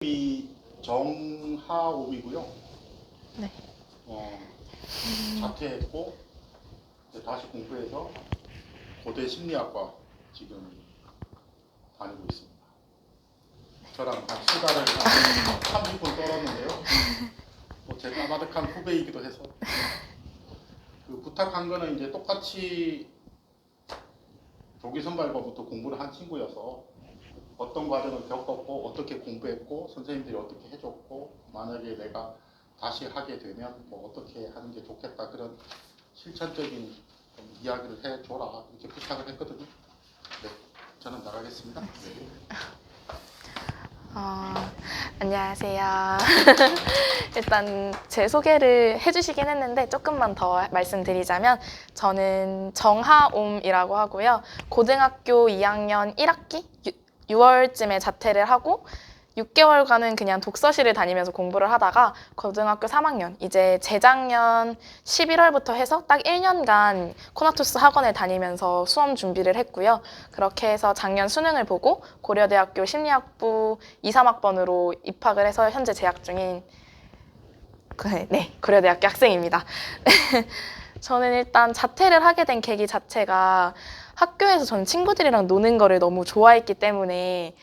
이 정하옥이고요. 네. 자퇴했고 이제 다시 공부해서 고대 심리학과 지금 다니고 있습니다. 저랑 한 수다를 한 30분 떨었는데요. 제 까마득한 후배이기도 해서 그 부탁한 거는 이제 똑같이 조기 선발과부터 공부를 한 친구여서 어떤 과정을 겪었고 어떻게 공부했고 선생님들이 어떻게 해줬고 만약에 내가 다시 하게 되면 뭐 어떻게 하는 게 좋겠다 그런 실천적인 좀 이야기를 해줘라 이렇게 부탁을 했거든요. 네, 저는 나가겠습니다. 네. 안녕하세요. 일단 제 소개를 해주시긴 했는데 조금만 더 말씀드리자면 저는 정하옴이라고 하고요. 고등학교 2학년 1학기 6월쯤에 자퇴를 하고 6개월간은 그냥 독서실을 다니면서 공부를 하다가 고등학교 3학년 이제 재작년 11월부터 해서 딱 1년간 코나투스 학원을 다니면서 수험 준비를 했고요. 그렇게 해서 작년 수능을 보고 고려대학교 심리학부 2, 3학번으로 입학을 해서 현재 재학 중인 고려대학교 학생입니다. 저는 일단 자퇴를 하게 된 계기 자체가 학교에서 저는 친구들이랑 노는 거를 너무 좋아했기 때문에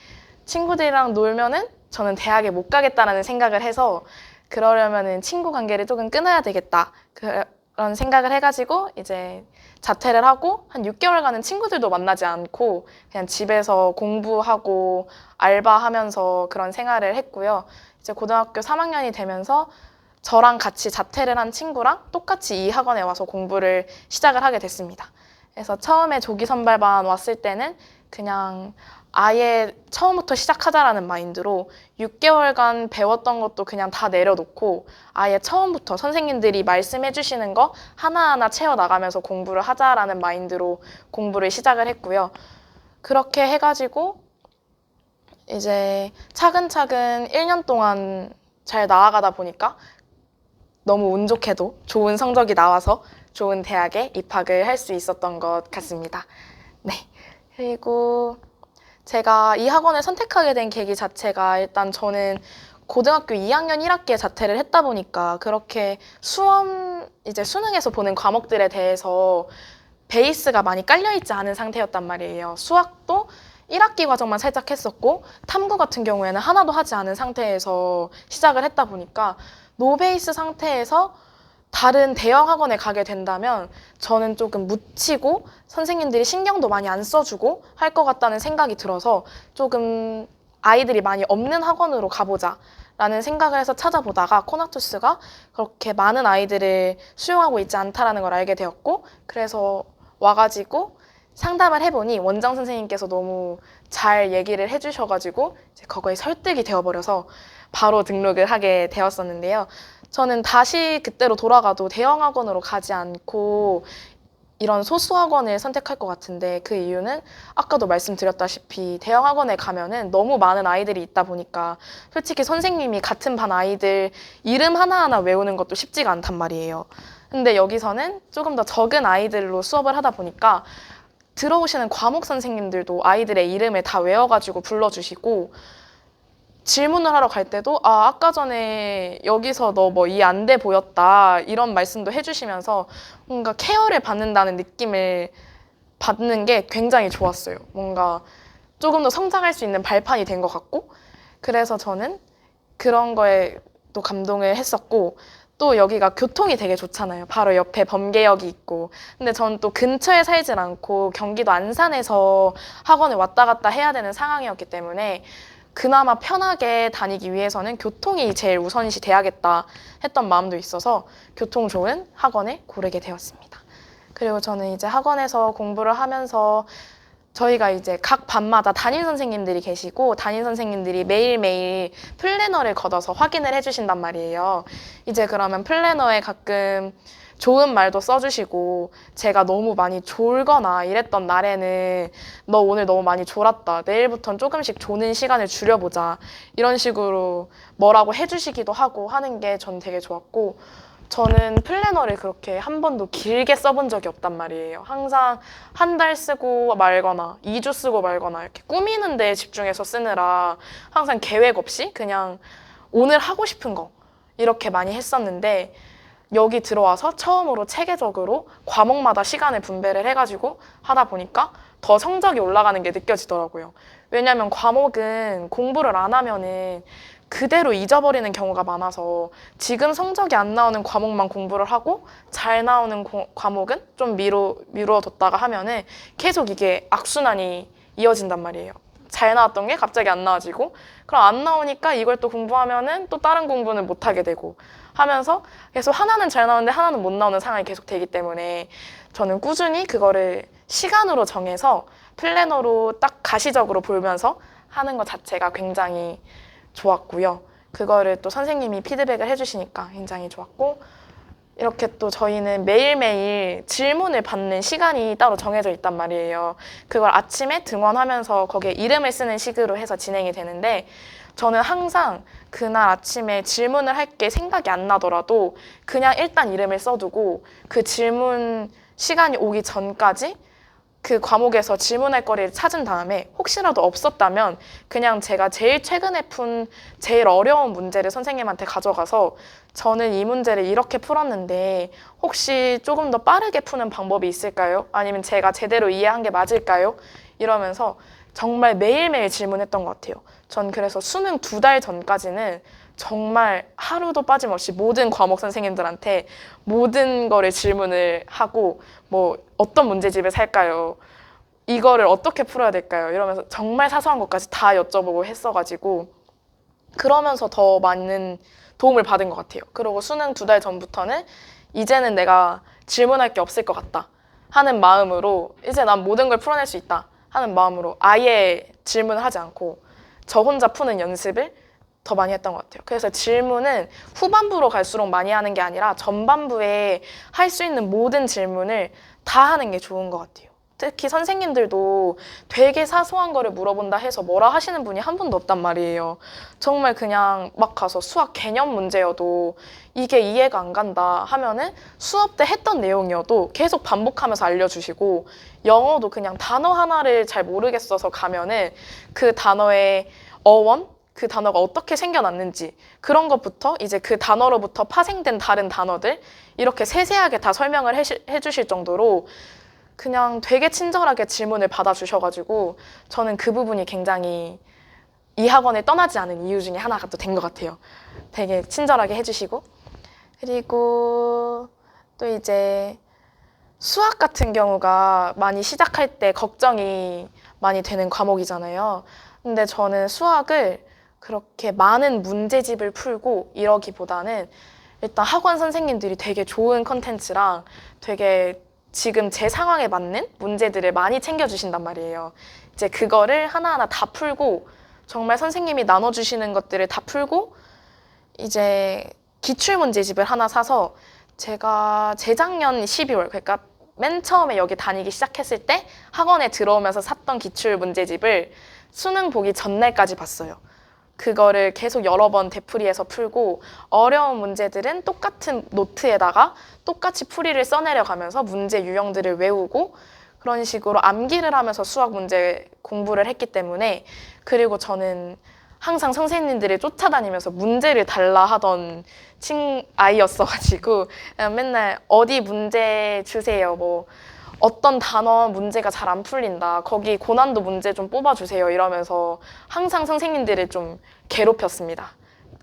친구들이랑 놀면은 저는 대학에 못 가겠다라는 생각을 해서 그러려면은 친구 관계를 조금 끊어야 되겠다 그런 생각을 해가지고 이제 자퇴를 하고 한 6개월간은 친구들도 만나지 않고 그냥 집에서 공부하고 알바하면서 그런 생활을 했고요. 이제 고등학교 3학년이 되면서 저랑 같이 자퇴를 한 친구랑 똑같이 이 학원에 와서 공부를 시작을 하게 됐습니다. 그래서 처음에 조기 선발반 왔을 때는 그냥 아예 처음부터 시작하자라는 마인드로 6개월간 배웠던 것도 그냥 다 내려놓고 아예 처음부터 선생님들이 말씀해 주시는 거 하나하나 채워나가면서 공부를 하자라는 마인드로 공부를 시작을 했고요. 그렇게 해가지고 이제 차근차근 1년 동안 잘 나아가다 보니까 너무 운 좋게도 좋은 성적이 나와서 좋은 대학에 입학을 할 수 있었던 것 같습니다. 네. 그리고 제가 이 학원을 선택하게 된 계기 자체가 일단 저는 고등학교 2학년 1학기에 자퇴를 했다 보니까 그렇게 이제 수능에서 보는 과목들에 대해서 베이스가 많이 깔려있지 않은 상태였단 말이에요. 수학도 1학기 과정만 살짝 했었고 탐구 같은 경우에는 하나도 하지 않은 상태에서 시작을 했다 보니까 노베이스 상태에서 다른 대형 학원에 가게 된다면 저는 조금 묻히고 선생님들이 신경도 많이 안 써주고 할 것 같다는 생각이 들어서 조금 아이들이 많이 없는 학원으로 가보자 라는 생각을 해서 찾아보다가 코나투스가 그렇게 많은 아이들을 수용하고 있지 않다라는 걸 알게 되었고 그래서 와가지고 상담을 해보니 원장 선생님께서 너무 잘 얘기를 해주셔가지고 이제 그거에 설득이 되어버려서 바로 등록을 하게 되었었는데요. 저는 다시 그때로 돌아가도 대형 학원으로 가지 않고 이런 소수 학원을 선택할 것 같은데 그 이유는 아까도 말씀드렸다시피 대형 학원에 가면은 너무 많은 아이들이 있다 보니까 솔직히 선생님이 같은 반 아이들 이름 하나하나 외우는 것도 쉽지가 않단 말이에요. 근데 여기서는 조금 더 적은 아이들로 수업을 하다 보니까 들어오시는 과목 선생님들도 아이들의 이름을 다 외워가지고 불러주시고 질문을 하러 갈 때도 아까 전에 여기서 너 뭐 이해 안 돼 보였다 이런 말씀도 해주시면서 뭔가 케어를 받는다는 느낌을 받는 게 굉장히 좋았어요. 뭔가 조금 더 성장할 수 있는 발판이 된 것 같고 그래서 저는 그런 거에 또 감동을 했었고 또 여기가 교통이 되게 좋잖아요. 바로 옆에 범계역이 있고 근데 저는 또 근처에 살질 않고 경기도 안산에서 학원을 왔다 갔다 해야 되는 상황이었기 때문에 그나마 편하게 다니기 위해서는 교통이 제일 우선시 돼야겠다 했던 마음도 있어서 교통 좋은 학원을 고르게 되었습니다. 그리고 저는 이제 학원에서 공부를 하면서 저희가 이제 각 반마다 담임 선생님들이 계시고 담임 선생님들이 매일매일 플래너를 걷어서 확인을 해주신단 말이에요. 이제 그러면 플래너에 가끔 좋은 말도 써주시고 제가 너무 많이 졸거나 이랬던 날에는 너 오늘 너무 많이 졸았다. 내일부터는 조금씩 조는 시간을 줄여보자. 이런 식으로 뭐라고 해주시기도 하고 하는 게 전 되게 좋았고 저는 플래너를 그렇게 한 번도 길게 써본 적이 없단 말이에요. 항상 한 달 쓰고 말거나 2주 쓰고 말거나 이렇게 꾸미는 데 집중해서 쓰느라 항상 계획 없이 그냥 오늘 하고 싶은 거 이렇게 많이 했었는데 여기 들어와서 처음으로 체계적으로 과목마다 시간을 분배를 해가지고 하다 보니까 더 성적이 올라가는 게 느껴지더라고요. 왜냐면 과목은 공부를 안 하면은 그대로 잊어버리는 경우가 많아서 지금 성적이 안 나오는 과목만 공부를 하고 잘 나오는 과목은 좀 미뤄뒀다가 하면은 계속 이게 악순환이 이어진단 말이에요. 잘 나왔던 게 갑자기 안 나와지고 그럼 안 나오니까 이걸 또 공부하면은 또 다른 공부는 못 하게 되고 하면서 계속 하나는 잘 나오는데 하나는 못 나오는 상황이 계속 되기 때문에 저는 꾸준히 그거를 시간으로 정해서 플래너로 딱 가시적으로 보면서 하는 것 자체가 굉장히 좋았고요. 그거를 또 선생님이 피드백을 해주시니까 굉장히 좋았고 이렇게 또 저희는 매일매일 질문을 받는 시간이 따로 정해져 있단 말이에요. 그걸 아침에 등원하면서 거기에 이름을 쓰는 식으로 해서 진행이 되는데 저는 항상 그날 아침에 질문을 할 게 생각이 안 나더라도 그냥 일단 이름을 써두고 그 질문 시간이 오기 전까지 그 과목에서 질문할 거리를 찾은 다음에 혹시라도 없었다면 그냥 제가 제일 최근에 푼 제일 어려운 문제를 선생님한테 가져가서 저는 이 문제를 이렇게 풀었는데 혹시 조금 더 빠르게 푸는 방법이 있을까요? 아니면 제가 제대로 이해한 게 맞을까요? 이러면서 정말 매일매일 질문했던 것 같아요. 전 그래서 수능 2달 전까지는 정말 하루도 빠짐없이 모든 과목 선생님들한테 모든 거를 질문을 하고 뭐 어떤 문제집을 살까요? 이거를 어떻게 풀어야 될까요? 이러면서 정말 사소한 것까지 다 여쭤보고 했어가지고 그러면서 더 많은 도움을 받은 것 같아요. 그리고 수능 2달 전부터는 이제는 내가 질문할 게 없을 것 같다 하는 마음으로 이제 난 모든 걸 풀어낼 수 있다 하는 마음으로 아예 질문을 하지 않고 저 혼자 푸는 연습을 더 많이 했던 것 같아요. 그래서 질문은 후반부로 갈수록 많이 하는 게 아니라 전반부에 할 수 있는 모든 질문을 다 하는 게 좋은 것 같아요. 특히 선생님들도 되게 사소한 거를 물어본다 해서 뭐라 하시는 분이 한 분도 없단 말이에요. 정말 그냥 막 가서 수학 개념 문제여도 이게 이해가 안 간다 하면은 수업 때 했던 내용이어도 계속 반복하면서 알려주시고 영어도 그냥 단어 하나를 잘 모르겠어서 가면은 그 단어의 어원? 그 단어가 어떻게 생겨났는지 그런 것부터 이제 그 단어로부터 파생된 다른 단어들 이렇게 세세하게 다 설명을 해주실 정도로 그냥 되게 친절하게 질문을 받아주셔가지고 저는 그 부분이 굉장히 이 학원을 떠나지 않은 이유 중에 하나가 또 된 것 같아요. 되게 친절하게 해주시고 그리고 또 이제 수학 같은 경우가 많이 시작할 때 걱정이 많이 되는 과목이잖아요. 근데 저는 수학을 그렇게 많은 문제집을 풀고 이러기보다는 일단 학원 선생님들이 되게 좋은 컨텐츠랑 되게 지금 제 상황에 맞는 문제들을 많이 챙겨주신단 말이에요. 이제 그거를 하나하나 다 풀고 정말 선생님이 나눠주시는 것들을 다 풀고 이제 기출문제집을 하나 사서 제가 재작년 12월 그러니까 맨 처음에 여기 다니기 시작했을 때 학원에 들어오면서 샀던 기출문제집을 수능 보기 전날까지 봤어요. 그거를 계속 여러 번 되풀이해서 풀고 어려운 문제들은 똑같은 노트에다가 똑같이 풀이를 써내려가면서 문제 유형들을 외우고 그런 식으로 암기를 하면서 수학 문제 공부를 했기 때문에 그리고 저는 항상 선생님들이 쫓아다니면서 문제를 달라 하던 아이였어가지고 그냥 맨날 어디 문제 주세요 뭐 어떤 단어 문제가 잘 안 풀린다. 거기 고난도 문제 좀 뽑아주세요. 이러면서 항상 선생님들을 좀 괴롭혔습니다.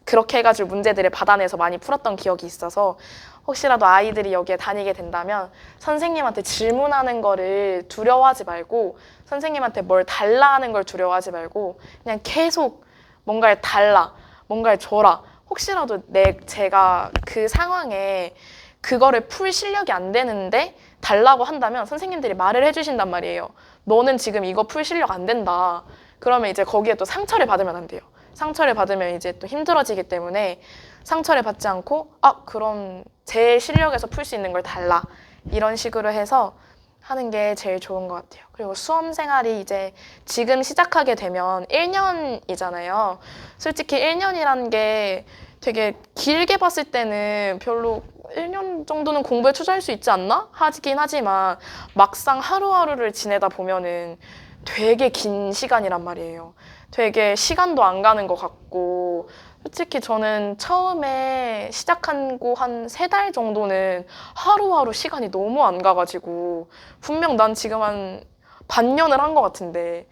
그렇게 해가지고 문제들을 받아내서 많이 풀었던 기억이 있어서 혹시라도 아이들이 여기에 다니게 된다면 선생님한테 질문하는 거를 두려워하지 말고 선생님한테 뭘 달라 하는 걸 두려워하지 말고 그냥 계속 뭔가를 달라, 뭔가를 줘라. 혹시라도 제가 그 상황에 그거를 풀 실력이 안 되는데 달라고 한다면 선생님들이 말을 해주신단 말이에요. 너는 지금 이거 풀 실력 안 된다. 그러면 이제 거기에 또 상처를 받으면 안 돼요. 상처를 받으면 이제 또 힘들어지기 때문에 상처를 받지 않고 그럼 제 실력에서 풀 수 있는 걸 달라. 이런 식으로 해서 하는 게 제일 좋은 것 같아요. 그리고 수험 생활이 이제 지금 시작하게 되면 1년이잖아요. 솔직히 1년이라는 게 되게 길게 봤을 때는 별로 1년 정도는 공부에 투자할 수 있지 않나? 하긴 하지만 막상 하루하루를 지내다 보면은 되게 긴 시간이란 말이에요. 되게 시간도 안 가는 것 같고 솔직히 저는 처음에 시작하고 한 3달 정도는 하루하루 시간이 너무 안 가가지고 분명 난 지금 한 반년을 한 것 같은데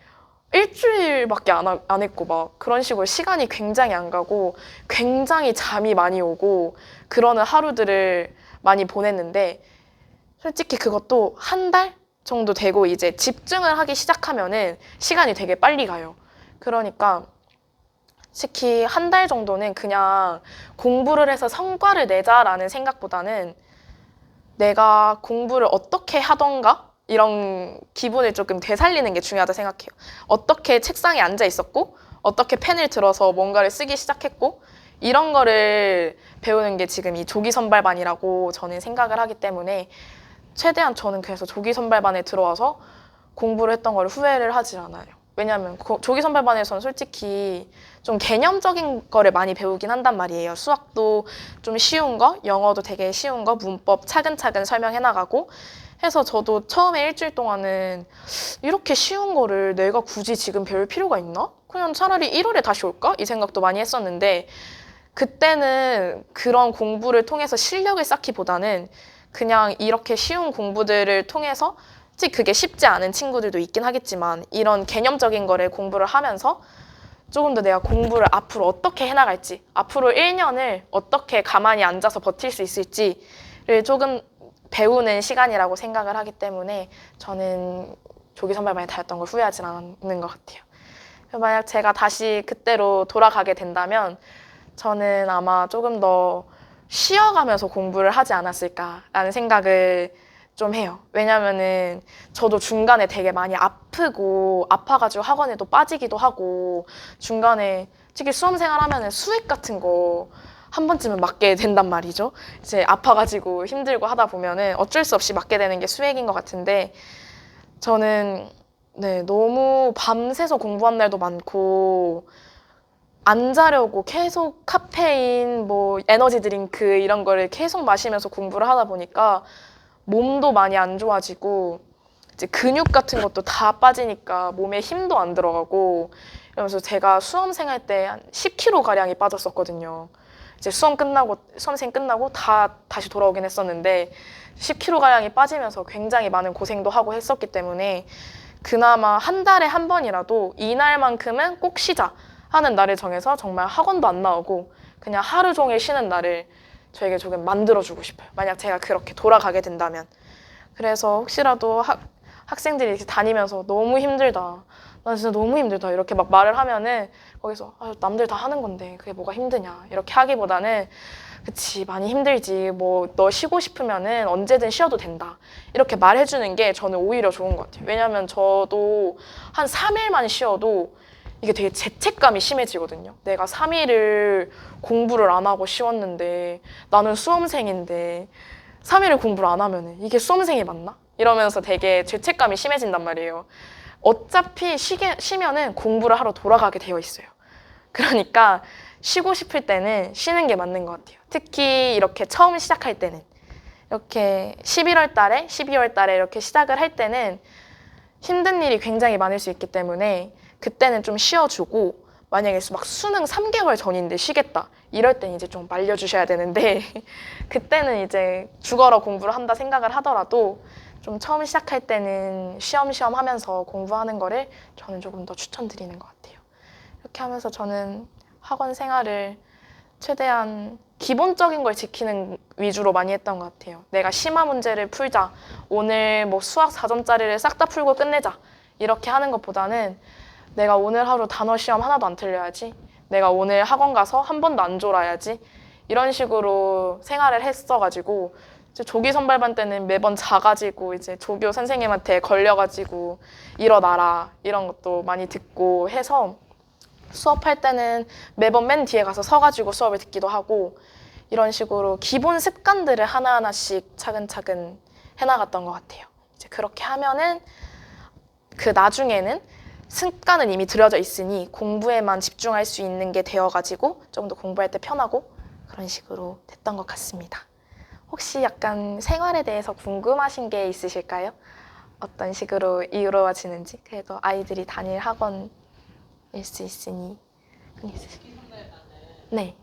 일주일밖에 안 했고 막 그런 식으로 시간이 굉장히 안 가고 굉장히 잠이 많이 오고 그러는 하루들을 많이 보냈는데 솔직히 그것도 한 달 정도 되고 이제 집중을 하기 시작하면은 시간이 되게 빨리 가요. 그러니까 특히 한 달 정도는 그냥 공부를 해서 성과를 내자라는 생각보다는 내가 공부를 어떻게 하던가 이런 기분을 조금 되살리는 게 중요하다 생각해요. 어떻게 책상에 앉아 있었고 어떻게 펜을 들어서 뭔가를 쓰기 시작했고 이런 거를 배우는 게 지금 이 조기 선발반이라고 저는 생각을 하기 때문에 최대한 저는 그래서 조기 선발반에 들어와서 공부를 했던 걸 후회를 하지 않아요. 왜냐하면 조기 선발반에서는 솔직히 좀 개념적인 거를 많이 배우긴 한단 말이에요. 수학도 좀 쉬운 거, 영어도 되게 쉬운 거, 문법 차근차근 설명해 나가고 해서 저도 처음에 일주일 동안은 이렇게 쉬운 거를 내가 굳이 지금 배울 필요가 있나? 그냥 차라리 1월에 다시 올까? 이 생각도 많이 했었는데 그때는 그런 공부를 통해서 실력을 쌓기보다는 그냥 이렇게 쉬운 공부들을 통해서 솔직히 그게 쉽지 않은 친구들도 있긴 하겠지만 이런 개념적인 거를 공부를 하면서 조금 더 내가 공부를 앞으로 어떻게 해나갈지 앞으로 1년을 어떻게 가만히 앉아서 버틸 수 있을지를 조금 배우는 시간이라고 생각을 하기 때문에 저는 조기 선발반에 다녔던 걸 후회하지 않는 것 같아요. 만약 제가 다시 그때로 돌아가게 된다면 저는 아마 조금 더 쉬어가면서 공부를 하지 않았을까라는 생각을 좀 해요. 왜냐면은 저도 중간에 되게 많이 아프고 아파가지고 학원에도 빠지기도 하고 중간에 특히 수험생활 하면은 수액 같은 거 한 번쯤은 맞게 된단 말이죠. 이제 아파가지고 힘들고 하다 보면은 어쩔 수 없이 맞게 되는 게 수액인 것 같은데 저는 네, 너무 밤새서 공부한 날도 많고 안 자려고 계속 카페인, 뭐 에너지 드링크 이런 거를 계속 마시면서 공부를 하다 보니까 몸도 많이 안 좋아지고 이제 근육 같은 것도 다 빠지니까 몸에 힘도 안 들어가고 이러면서 제가 수험생 할 때 한 10kg 가량이 빠졌었거든요. 이제 수험생 끝나고 다시 돌아오긴 했었는데 10kg 가량이 빠지면서 굉장히 많은 고생도 하고 했었기 때문에 그나마 한 달에 한 번이라도 이날만큼은 꼭 쉬자 하는 날을 정해서 정말 학원도 안 나오고 그냥 하루 종일 쉬는 날을 저에게 조금 만들어주고 싶어요. 만약 제가 그렇게 돌아가게 된다면. 그래서 혹시라도 학생들이 이렇게 다니면서 너무 힘들다. 나 진짜 너무 힘들다. 이렇게 막 말을 하면은 거기서 남들 다 하는 건데 그게 뭐가 힘드냐. 이렇게 하기보다는 그치 많이 힘들지. 뭐 너 쉬고 싶으면은 언제든 쉬어도 된다. 이렇게 말해주는 게 저는 오히려 좋은 것 같아요. 왜냐면 저도 한 3일만 쉬어도 이게 되게 죄책감이 심해지거든요. 내가 3일을 공부를 안 하고 쉬었는데 나는 수험생인데 3일을 공부를 안 하면은 이게 수험생이 맞나? 이러면서 되게 죄책감이 심해진단 말이에요. 어차피 쉬면은 공부를 하러 돌아가게 되어 있어요. 그러니까 쉬고 싶을 때는 쉬는 게 맞는 것 같아요. 특히 이렇게 처음 시작할 때는 이렇게 11월 달에 12월 달에 이렇게 시작을 할 때는 힘든 일이 굉장히 많을 수 있기 때문에 그때는 좀 쉬어주고 만약에 막 수능 3개월 전인데 쉬겠다 이럴 땐 이제 좀 말려주셔야 되는데 그때는 이제 죽어라 공부를 한다 생각을 하더라도 좀 처음 시작할 때는 쉬엄쉬엄 하면서 공부하는 거를 저는 조금 더 추천드리는 것 같아요. 이렇게 하면서 저는 학원 생활을 최대한 기본적인 걸 지키는 위주로 많이 했던 것 같아요. 내가 심화 문제를 풀자. 오늘 뭐 수학 4점짜리를 싹 다 풀고 끝내자. 이렇게 하는 것보다는 내가 오늘 하루 단어 시험 하나도 안 틀려야지. 내가 오늘 학원 가서 한 번도 안 졸아야지. 이런 식으로 생활을 했어가지고 이제 조기 선발반 때는 매번 자가지고 이제 조교 선생님한테 걸려가지고 일어나라 이런 것도 많이 듣고 해서 수업할 때는 매번 맨 뒤에 가서 서가지고 수업을 듣기도 하고 이런 식으로 기본 습관들을 하나하나씩 차근차근 해나갔던 것 같아요. 이제 그렇게 하면은 그 나중에는 습관은 이미 들여져 있으니 공부에만 집중할 수 있는 게 되어가지고 좀 더 공부할 때 편하고 그런 식으로 됐던 것 같습니다. 혹시 약간 생활에 대해서 궁금하신 게 있으실까요? 어떤 식으로 이루어지는지. 그래도 아이들이 다닐 학원일 수 있으니. 조기 선발반은 네.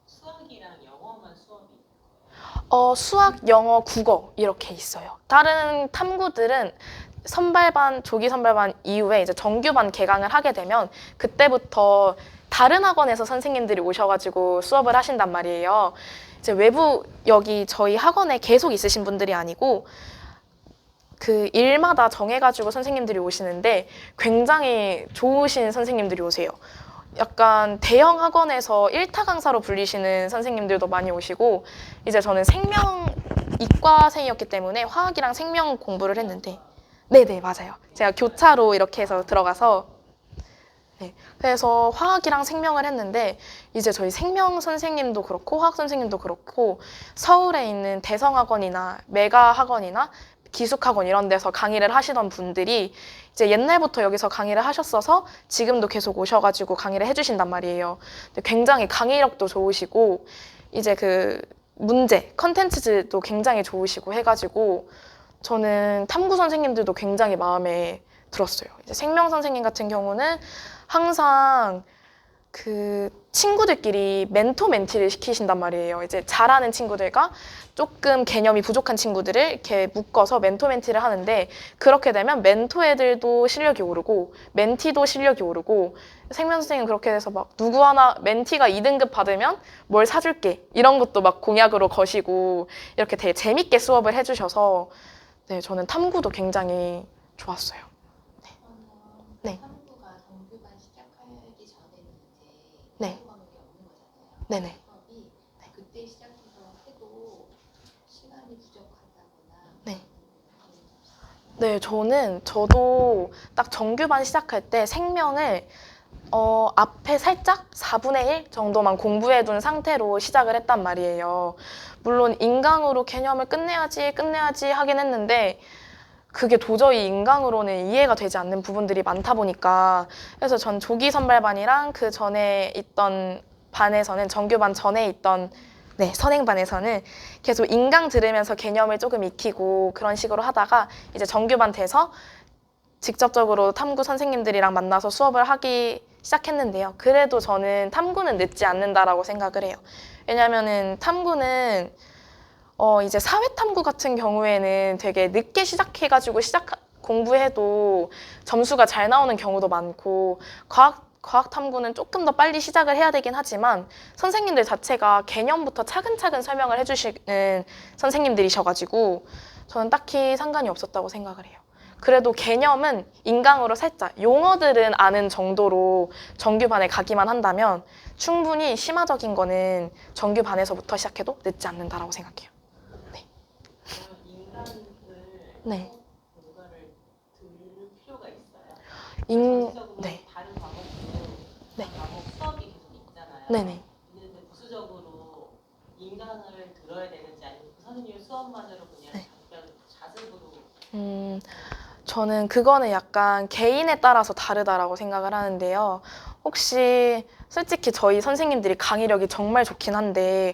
수학이랑 영어만 수업이 있는 수학, 영어, 국어 이렇게 있어요. 다른 탐구들은 선발반, 조기 선발반 이후에 이제 정규반 개강을 하게 되면 그때부터 다른 학원에서 선생님들이 오셔가지고 수업을 하신단 말이에요. 이제 외부 여기 저희 학원에 계속 있으신 분들이 아니고 그 일마다 정해가지고 선생님들이 오시는데 굉장히 좋으신 선생님들이 오세요. 약간 대형 학원에서 1타 강사로 불리시는 선생님들도 많이 오시고 이제 저는 생명 이과생이었기 때문에 화학이랑 생명 공부를 했는데 네네 맞아요. 제가 교차로 이렇게 해서 들어가서 네 그래서 화학이랑 생명을 했는데 이제 저희 생명 선생님도 그렇고 화학 선생님도 그렇고 서울에 있는 대성학원이나 메가학원이나 기숙학원 이런 데서 강의를 하시던 분들이 이제 옛날부터 여기서 강의를 하셨어서 지금도 계속 오셔가지고 강의를 해주신단 말이에요. 근데 굉장히 강의력도 좋으시고 이제 그 문제, 컨텐츠도 굉장히 좋으시고 해가지고 저는 탐구 선생님들도 굉장히 마음에 들었어요. 이제 생명 선생님 같은 경우는 항상 그 친구들끼리 멘토 멘티를 시키신단 말이에요. 이제 잘하는 친구들과 조금 개념이 부족한 친구들을 이렇게 묶어서 멘토 멘티를 하는데 그렇게 되면 멘토 애들도 실력이 오르고 멘티도 실력이 오르고 생명 선생님 그렇게 돼서 막 누구 하나 멘티가 2등급 받으면 뭘 사줄게 이런 것도 막 공약으로 거시고 이렇게 되게 재밌게 수업을 해주셔서 네 저는 탐구도 굉장히 좋았어요. 네. 탐구가 정규반 시작하기 전에는 이제 네. 탐구 과목이 없는 거잖아요. 네네. 수업이 그때 시작해서 해도 시간이 부족하다거나 네. 네, 저도 딱 정규반 시작할 때 생명을 앞에 살짝 4분의 1 정도만 공부해둔 상태로 시작을 했단 말이에요. 물론 인강으로 개념을 끝내야지 하긴 했는데 그게 도저히 인강으로는 이해가 되지 않는 부분들이 많다 보니까 그래서 전 조기 선발반이랑 그 전에 있던 반에서는 정규반 전에 있던 네, 선행반에서는 계속 인강 들으면서 개념을 조금 익히고 그런 식으로 하다가 이제 정규반 돼서 직접적으로 탐구 선생님들이랑 만나서 수업을 하기 시작했는데요. 그래도 저는 탐구는 늦지 않는다라고 생각을 해요. 왜냐면은 탐구는 이제 사회탐구 같은 경우에는 되게 늦게 시작해가지고 공부해도 점수가 잘 나오는 경우도 많고 과학 탐구는 조금 더 빨리 시작을 해야 되긴 하지만 선생님들 자체가 개념부터 차근차근 설명을 해주시는 선생님들이셔가지고 저는 딱히 상관이 없었다고 생각을 해요. 그래도 개념은 인강으로 살짝 용어들은 아는 정도로 정규반에 가기만 한다면 충분히 심화적인 거는 정규반에서부터 시작해도 늦지 않는다라고 생각해요. 그러면 인간을 네. 뭔가를 들을 필요가 있어요? 네. 네. 다른 과목도 네. 과목 수업이 계속 있잖아요. 네네. 있는데 부수적으로 인강을 들어야 되는지 아니면 그 선생님 수업만으로 그냥 네. 자습으로 저는 그거는 약간 개인에 따라서 다르다라고 생각을 하는데요. 혹시 솔직히 저희 선생님들이 강의력이 정말 좋긴 한데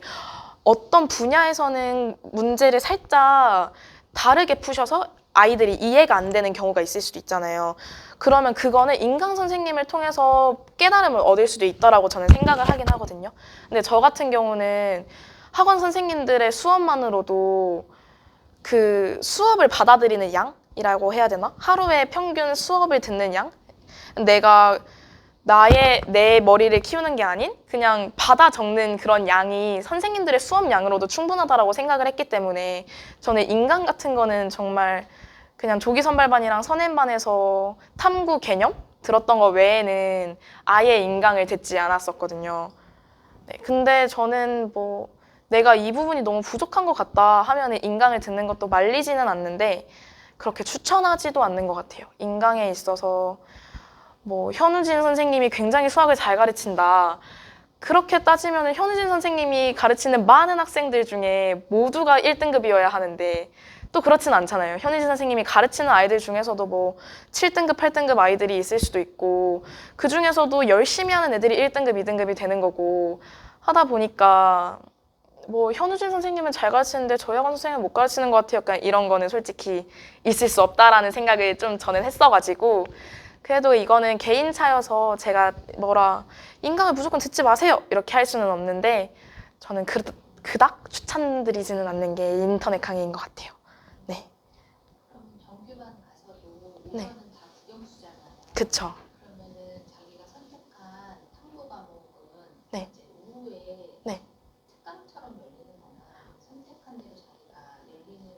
어떤 분야에서는 문제를 살짝 다르게 푸셔서 아이들이 이해가 안 되는 경우가 있을 수도 있잖아요. 그러면 그거는 인강 선생님을 통해서 깨달음을 얻을 수도 있다라고 저는 생각을 하긴 하거든요. 근데 저 같은 경우는 학원 선생님들의 수업만으로도 그 수업을 받아들이는 양이라고 해야 되나? 하루에 평균 수업을 듣는 양? 내가 내 머리를 키우는 게 아닌 그냥 받아 적는 그런 양이 선생님들의 수업 양으로도 충분하다라고 생각을 했기 때문에 저는 인강 같은 거는 정말 그냥 조기 선발반이랑 선행반에서 탐구 개념 들었던 거 외에는 아예 인강을 듣지 않았었거든요. 네, 근데 저는 뭐 내가 이 부분이 너무 부족한 것 같다 하면 인강을 듣는 것도 말리지는 않는데 그렇게 추천하지도 않는 것 같아요. 인강에 있어서 뭐 현우진 선생님이 굉장히 수학을 잘 가르친다. 그렇게 따지면 현우진 선생님이 가르치는 많은 학생들 중에 모두가 1등급이어야 하는데 또 그렇진 않잖아요. 현우진 선생님이 가르치는 아이들 중에서도 뭐 7등급, 8등급 아이들이 있을 수도 있고 그 중에서도 열심히 하는 애들이 1등급, 2등급이 되는 거고 하다 보니까 뭐 현우진 선생님은 잘 가르치는데 저희 학원 선생님은 못 가르치는 것 같아요. 약간 이런 거는 솔직히 있을 수 없다라는 생각을 좀 저는 했어가지고 그래도 이거는 개인 차여서 제가 인강을 무조건 듣지 마세요 이렇게 할 수는 없는데 저는 그닥 추천드리지는 않는 게 인터넷 강의인 것 같아요. 네, 그럼 정규만 가서도 네. 5번은 다 국영수잖아요. 그쵸. 그러면은 자기가 선택한 탐구 과목은 네. 이제 오후에 네. 특강처럼 열리는 거나 선택한 대로 자기가 열리는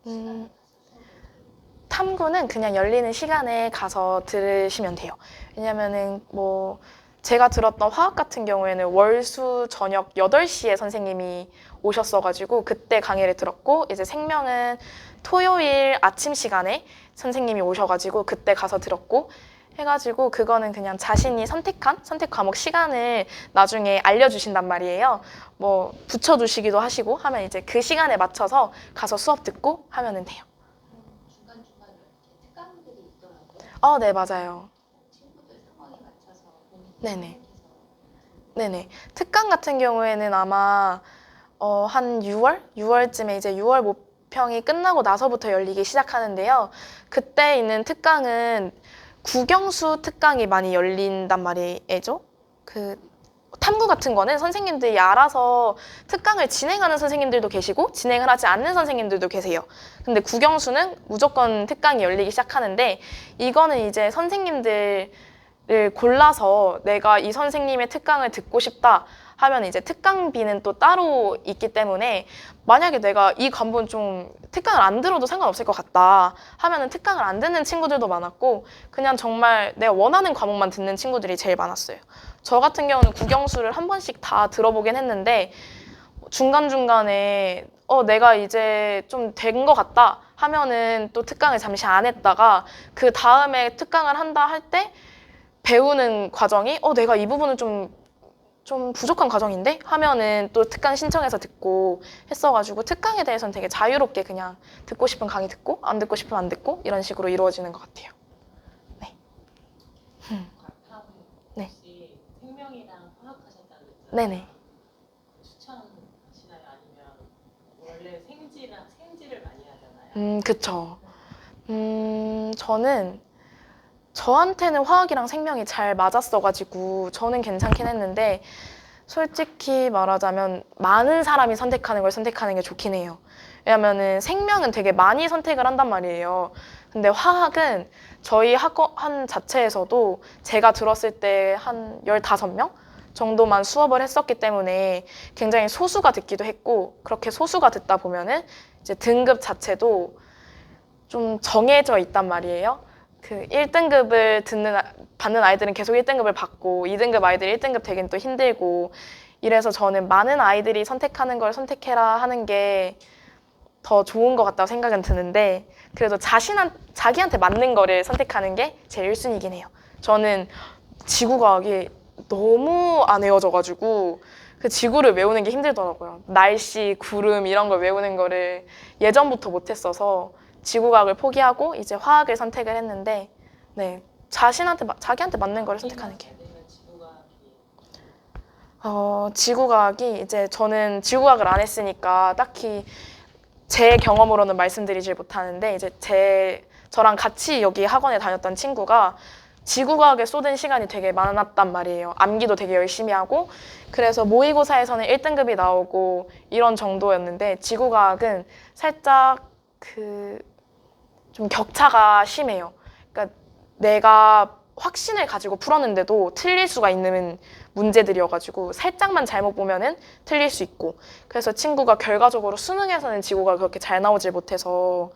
그 음. 시간에 가서 수업을 들어요. 탐구는 그냥 열리는 시간에 가서 들으시면 돼요. 왜냐면은 뭐 제가 들었던 화학 같은 경우에는 월수 저녁 8시에 선생님이 오셨어가지고 그때 강의를 들었고 이제 생명은 토요일 아침 시간에 선생님이 오셔가지고 그때 가서 들었고 해가지고 그거는 그냥 자신이 선택한 선택 과목 시간을 나중에 알려주신단 말이에요. 뭐 붙여주시기도 하시고 하면 이제 그 시간에 맞춰서 가서 수업 듣고 하면은 돼요. 그럼 중간중간 이렇게 특강들이 있더라고요. 네, 맞아요. 친구들 상황에 맞춰서 본인이 네네. 선택해서 네네. 특강 같은 경우에는 아마 한 6월쯤에 이제 6월 모평이 끝나고 나서부터 열리기 시작하는데요. 그때 있는 특강은 국영수 특강이 많이 열린단 말이죠. 그 탐구 같은 거는 선생님들이 알아서 특강을 진행하는 선생님들도 계시고 진행을 하지 않는 선생님들도 계세요. 근데 국영수는 무조건 특강이 열리기 시작하는데 이거는 이제 선생님들을 골라서 내가 이 선생님의 특강을 듣고 싶다 하면 이제 특강비는 또 따로 있기 때문에 만약에 내가 이 과목은 좀 특강을 안 들어도 상관없을 것 같다 하면은 특강을 안 듣는 친구들도 많았고 그냥 정말 내가 원하는 과목만 듣는 친구들이 제일 많았어요. 저 같은 경우는 국영수를 한 번씩 다 들어보긴 했는데 중간중간에 내가 이제 좀 된 것 같다 하면은 또 특강을 잠시 안 했다가 그 다음에 특강을 한다 할 때 배우는 과정이 내가 이 부분은 좀 부족한 과정인데 하면은 또 특강 신청해서 듣고 했어가지고 특강에 대해서는 되게 자유롭게 그냥 듣고 싶은 강의 듣고 안 듣고 싶으면 안 듣고 이런 식으로 이루어지는 것 같아요. 과탐 네. 혹시 생명이랑 화학하셨다고 했잖아요. 네네. 추천하시나요? 아니면 원래 생지를 많이 하잖아요. 그쵸. 저한테는 화학이랑 생명이 잘 맞았어가지고 저는 괜찮긴 했는데 솔직히 말하자면 많은 사람이 선택하는 걸 선택하는 게 좋긴 해요. 왜냐면은 생명은 되게 많이 선택을 한단 말이에요. 근데 화학은 저희 학원 자체에서도 제가 들었을 때 한 15명 정도만 수업을 했었기 때문에 굉장히 소수가 듣기도 했고 그렇게 소수가 듣다 보면은 이제 등급 자체도 좀 정해져 있단 말이에요. 그 1등급을 받는 아이들은 계속 1등급을 받고 2등급 아이들이 1등급 되긴 또 힘들고 이래서 저는 많은 아이들이 선택하는 걸 선택해라 하는 게 더 좋은 것 같다고 생각은 드는데 그래도 자기한테 맞는 거를 선택하는 게 제일 1순위이긴 해요. 저는 지구과학이 너무 안 외워져가지고 그 지구를 외우는 게 힘들더라고요. 날씨, 구름 이런 걸 외우는 거를 예전부터 못했어서 지구과학을 포기하고 이제 화학을 선택을 했는데 네 자기한테 맞는 거를 선택하는 게 지구과학이 이제 저는 지구과학을 안 했으니까 딱히 제 경험으로는 말씀드리질 못하는데 이제 저랑 같이 여기 학원에 다녔던 친구가 지구과학에 쏟은 시간이 되게 많았단 말이에요. 암기도 되게 열심히 하고 그래서 모의고사에서는 1등급이 나오고 이런 정도였는데 지구과학은 살짝 좀 격차가 심해요. 그러니까 내가 확신을 가지고 풀었는데도 틀릴 수가 있는 문제들이어가지고 살짝만 잘못 보면은 틀릴 수 있고 그래서 친구가 결과적으로 수능에서는 지구가 그렇게 잘 나오질 못해서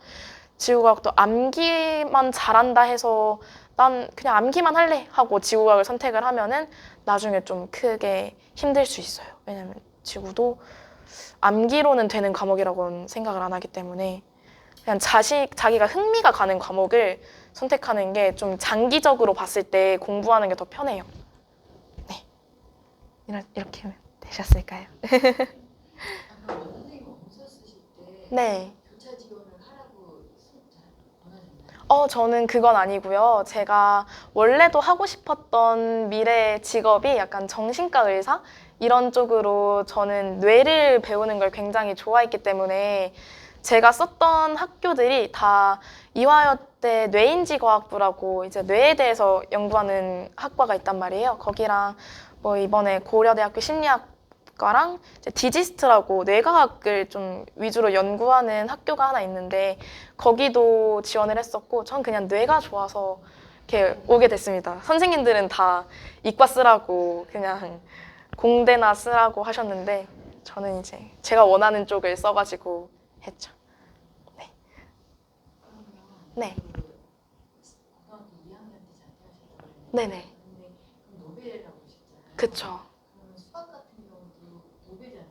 지구과학도 암기만 잘한다 해서 난 그냥 암기만 할래 하고 지구과학을 선택을 하면은 나중에 좀 크게 힘들 수 있어요. 왜냐면 지구도 암기로는 되는 과목이라고는 생각을 안 하기 때문에 그냥 자기가 흥미가 가는 과목을 선택하는 게 좀 장기적으로 봤을 때 공부하는 게 더 편해요. 네. 이렇게 하면 되셨을까요? 아까 선생님 원서 쓰실 때 네. 교차 지원을 하라고 원하셨나요? 저는 그건 아니고요. 제가 원래도 하고 싶었던 미래 직업이 약간 정신과 이런 쪽으로 저는 뇌를 배우는 걸 굉장히 좋아했기 때문에 제가 썼던 학교들이 다 이화여대 뇌인지과학부라고 이제 뇌에 대해서 연구하는 학과가 있단 말이에요. 거기랑 뭐 이번에 고려대학교 심리학과랑 이제 디지스트라고 뇌과학을 좀 위주로 연구하는 학교가 하나 있는데 거기도 지원을 했었고 전 그냥 뇌가 좋아서 이렇게 오게 됐습니다. 선생님들은 다 이과 쓰라고 그냥 공대나 쓰라고 하셨는데 저는 이제 제가 원하는 쪽을 써가지고 했죠. 네. 그 고등학교 2학년 때 자퇴하셨다고 네네. 근데 그럼 노벨이라고 하셨잖아요. 그쵸. 그러면 수학 같은 경우도 노벨잖아요.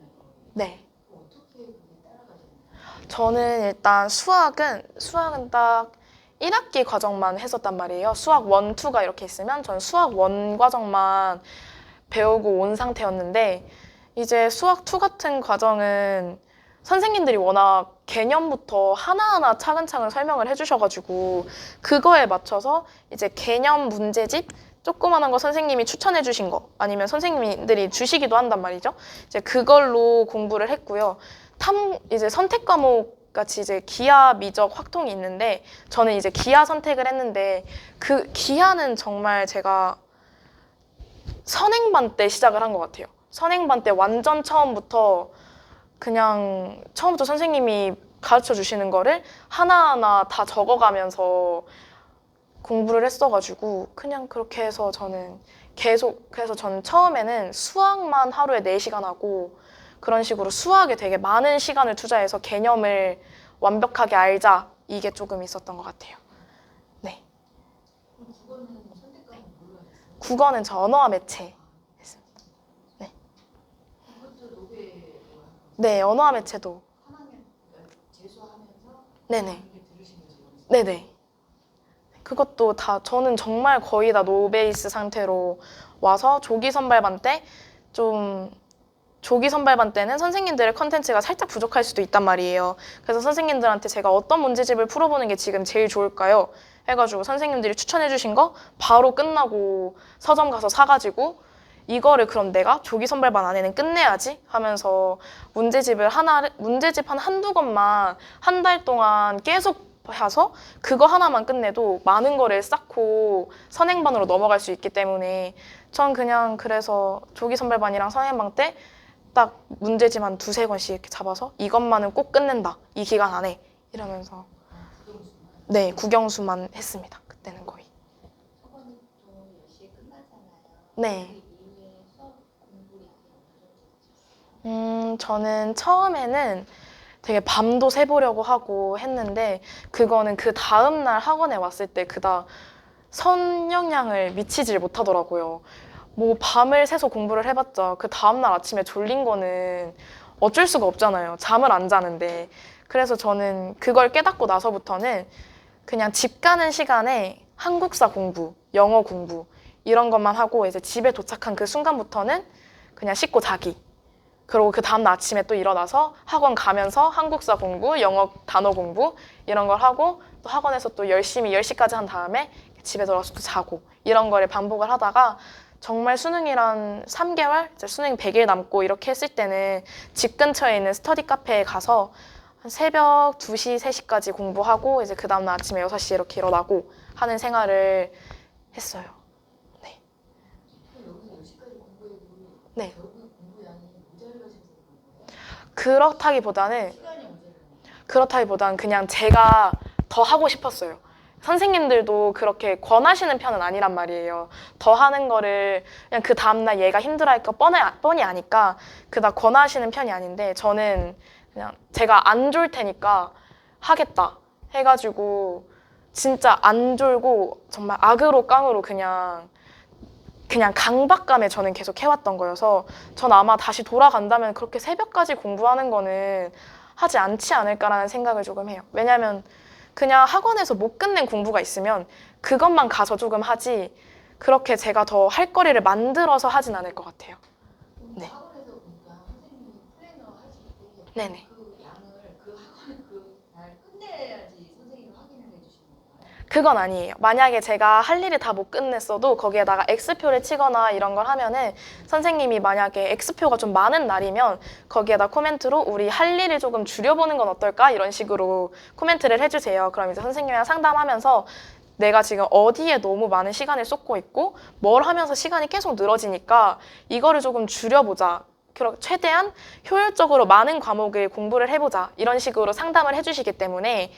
네. 그럼 어떻게 그게 따라가셨나요? 저는 일단 수학은 딱 1학기 과정만 했었단 말이에요. 수학 1, 2가 이렇게 있으면 저는 수학 1 과정만 배우고 온 상태였는데 이제 수학 2 같은 과정은 선생님들이 워낙 개념부터 하나하나 차근차근 설명을 해주셔가지고 그거에 맞춰서 이제 개념 문제집 조그만한 거 선생님이 추천해 주신 거 아니면 선생님들이 주시기도 한단 말이죠. 이제 그걸로 공부를 했고요. 이제 선택 과목 같이 이제 기하, 미적, 확통이 있는데 저는 이제 기하 선택을 했는데 그 기하는 정말 제가 선행반 때 시작을 한 것 같아요. 선행반 때 완전 처음부터 그냥 처음부터 선생님이 가르쳐 주시는 거를 하나하나 다 적어가면서 공부를 했어가지고 그냥 그렇게 해서 저는 계속 그래서 저는 처음에는 수학만 하루에 4시간 하고 그런 식으로 수학에 되게 많은 시간을 투자해서 개념을 완벽하게 알자 이게 조금 있었던 것 같아요. 네. 그럼 국어는 선택과목 뭘로 하셨어요? 국어는 저 언어와 매체 했습니다. 그것도 노벨로 한 거죠? 네, 언어와 매체도. 3학년 재수하면서 네네. 이게 들으신 거죠? 네네. 그것도 다 저는 정말 거의 다 노베이스 상태로 와서 조기 선발반 때는 선생님들의 컨텐츠가 살짝 부족할 수도 있단 말이에요. 그래서 선생님들한테 제가 어떤 문제집을 풀어보는 게 지금 제일 좋을까요? 해가지고 선생님들이 추천해주신 거 바로 끝나고 서점 가서 사가지고 이거를 그럼 내가 조기 선발반 안에는 끝내야지 하면서 문제집 한 한두 권만 한 달 동안 계속 해서 그거 하나만 끝내도 많은 거를 쌓고 선행반으로 넘어갈 수 있기 때문에 전 그냥 그래서 조기 선발반이랑 선행반 때 딱 문제집 한 2-3권씩 이렇게 잡아서 이것만은 꼭 끝낸다. 이 기간 안에 이러면서 국영수만? 네, 국영수만 했습니다. 그때는 거의. 학원은 또 10시에 끝나잖아요. 네. 그 이후에 수업 공부 양이 어느 정도 되셨어요? 저는 처음에는 되게 밤도 새보려고 하고 했는데 그거는 그 다음날 학원에 왔을 때 그닥 선영향을 미치질 못하더라고요. 뭐 밤을 새서 공부를 해봤자 그 다음날 아침에 졸린 거는 어쩔 수가 없잖아요. 잠을 안 자는데. 그래서 저는 그걸 깨닫고 나서부터는 그냥 집 가는 시간에 한국사 공부, 영어 공부 이런 것만 하고 이제 집에 도착한 그 순간부터는 그냥 씻고 자기. 그리고 그 다음날 아침에 또 일어나서 학원 가면서 한국사 공부, 영어 단어 공부 이런 걸 하고 또 학원에서 또 열심히 10시까지 한 다음에 집에 돌아와서 또 자고 이런 거를 반복을 하다가 정말 수능이란 3개월, 이제 수능 100일 남고 이렇게 했을 때는 집 근처에 있는 스터디 카페에 가서 한 새벽 2시, 3시까지 공부하고 이제 그 다음날 아침에 6시에 이렇게 일어나고 하는 생활을 했어요. 그럼 여기서 10시까지 공부해도 네. 결국 공부 양이 모자라셔서 그런 거예요? 그렇다기보다는 시간이 모자라요? 그렇다기보단 그냥 제가 더 하고 싶었어요. 선생님들도 그렇게 권하시는 편은 아니란 말이에요. 더 하는 거를 그냥 그 다음날 얘가 힘들어할 거 뻔히 아니까 그닥 권하시는 편이 아닌데 저는 그냥 제가 안 졸 테니까 하겠다 해가지고 진짜 안 졸고 정말 악으로 깡으로 그냥 강박감에 저는 계속 해왔던 거여서 전 아마 다시 돌아간다면 그렇게 새벽까지 공부하는 거는 하지 않지 않을까라는 생각을 조금 해요. 왜냐하면 그냥 학원에서 못 끝낸 공부가 있으면 그것만 가서 조금 하지 그렇게 제가 더 할 거리를 만들어서 하진 않을 것 같아요. 네. 학원에서 보니까 선생님이 플래너 하실 때 네네. 그 양을 그 학원 그날 끝내야지 선생님이 확인을 해주시는 건가요? 그건 아니에요. 만약에 제가 할 일을 다 못 끝냈어도 거기에다가 X표를 치거나 이런 걸 하면은 선생님이 만약에 X표가 좀 많은 날이면 거기에다 코멘트로 우리 할 일을 조금 줄여보는 건 어떨까? 이런 식으로 코멘트를 해주세요. 그럼 이제 선생님이랑 상담하면서 내가 지금 어디에 너무 많은 시간을 쏟고 있고 뭘 하면서 시간이 계속 늘어지니까 이거를 조금 줄여보자. 최대한 효율적으로 많은 과목을 공부를 해보자. 이런 식으로 상담을 해주시기 때문에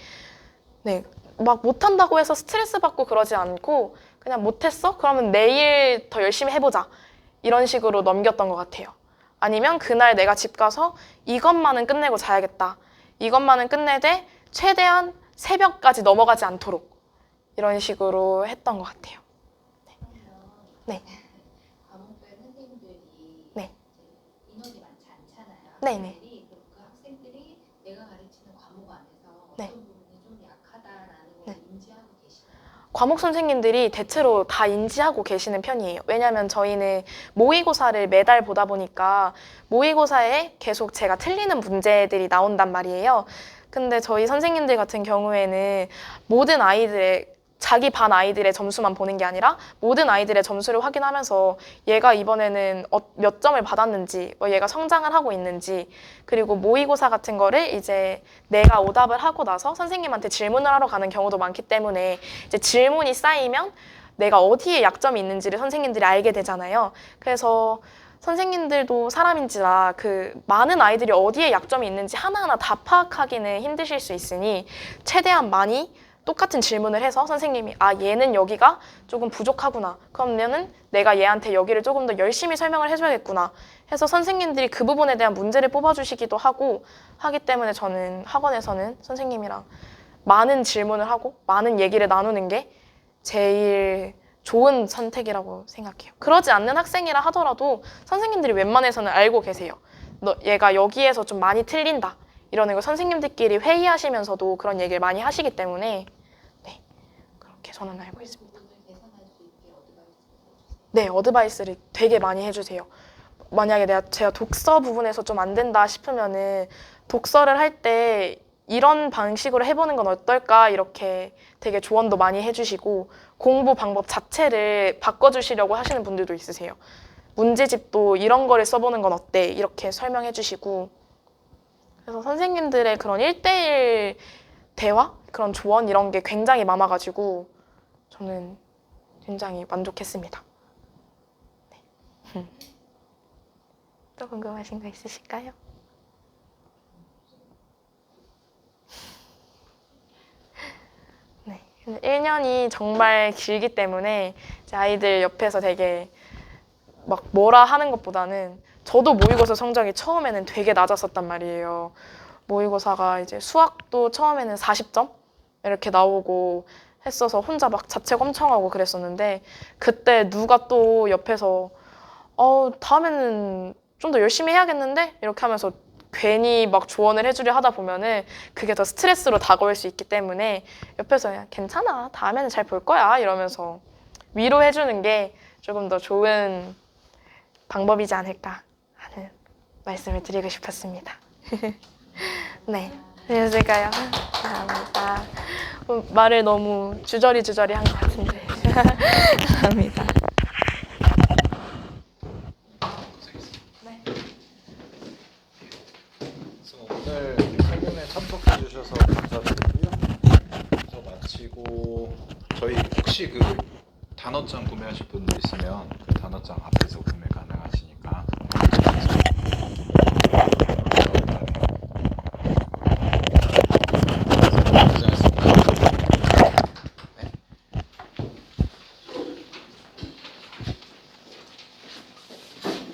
네, 막 못한다고 해서 스트레스 받고 그러지 않고 그냥 못했어? 그러면 내일 더 열심히 해보자. 이런 식으로 넘겼던 것 같아요. 아니면 그날 내가 집 가서 이것만은 끝내고 자야겠다. 이것만은 끝내되 최대한 새벽까지 넘어가지 않도록 이런 식으로 했던 것 같아요. 네. 과목별 선생님들이 네. 이제 인원이 많지 않잖아요. 네네. 학생들이. 그럼 그 학생들이 내가 가르치는 과목 안에서 네. 어떤 부분이 좀 약하다라는 걸 네. 인지하고 계시나요? 과목 선생님들이 대체로 다 인지하고 계시는 편이에요. 왜냐하면 저희는 모의고사를 매달 보다 보니까 모의고사에 계속 제가 틀리는 문제들이 나온단 말이에요. 근데 저희 선생님들 같은 경우에는 모든 아이들의 자기 반 아이들의 점수만 보는 게 아니라 모든 아이들의 점수를 확인하면서 얘가 이번에는 몇 점을 받았는지, 얘가 성장을 하고 있는지, 그리고 모의고사 같은 거를 이제 내가 오답을 하고 나서 선생님한테 질문을 하러 가는 경우도 많기 때문에 이제 질문이 쌓이면 내가 어디에 약점이 있는지를 선생님들이 알게 되잖아요. 그래서 선생님들도 사람인지라 그 많은 아이들이 어디에 약점이 있는지 하나하나 다 파악하기는 힘드실 수 있으니 최대한 많이 똑같은 질문을 해서 선생님이 아 얘는 여기가 조금 부족하구나 그러면은 내가 얘한테 여기를 조금 더 열심히 설명을 해줘야겠구나 해서 선생님들이 그 부분에 대한 문제를 뽑아주시기도 하고 하기 때문에 저는 학원에서는 선생님이랑 많은 질문을 하고 많은 얘기를 나누는 게 제일 좋은 선택이라고 생각해요. 그러지 않는 학생이라 하더라도 선생님들이 웬만해서는 알고 계세요. 얘가 여기에서 좀 많이 틀린다. 이러는 걸 선생님들끼리 회의하시면서도 그런 얘기를 많이 하시기 때문에 네, 그렇게 저는 알고 있습니다. 부분을 개선할 수 있게 어드바이스를 해주세요. 네, 어드바이스를 되게 많이 해주세요. 만약에 제가 독서 부분에서 좀 안 된다 싶으면은 독서를 할 때 이런 방식으로 해보는 건 어떨까 이렇게 되게 조언도 많이 해주시고 공부 방법 자체를 바꿔주시려고 하시는 분들도 있으세요. 문제집도 이런 거를 써보는 건 어때? 이렇게 설명해 주시고 그래서 선생님들의 그런 1대1 대화? 그런 조언 이런 게 굉장히 많아가지고 저는 굉장히 만족했습니다. 네. 또 궁금하신 거 있으실까요? 네. 1년이 정말 길기 때문에 이제 아이들 옆에서 되게 막 뭐라 하는 것보다는 저도 모의고사 성적이 처음에는 되게 낮았었단 말이에요. 모의고사가 이제 수학도 처음에는 40점 이렇게 나오고 했어서 혼자 막 자책 엄청 하고 그랬었는데 그때 누가 또 옆에서 다음에는 좀 더 열심히 해야겠는데? 이렇게 하면서 괜히 막 조언을 해주려 하다 보면은 그게 더 스트레스로 다가올 수 있기 때문에 옆에서 그냥 괜찮아 다음에는 잘 볼 거야 이러면서 위로해주는 게 조금 더 좋은 방법이지 않을까 하는 말씀을 드리고 싶었습니다. 네, 안녕하실까요? 감사합니다. 말을 너무 주저리 한 것 같은데 감사합니다. 네. 그래서 오늘 세분에 참석해 주셔서 감사드리고요. 그래서 마치고 저희 혹시 그 단어장 구매하실 분들 있으면 그 단어장 앞에서 구매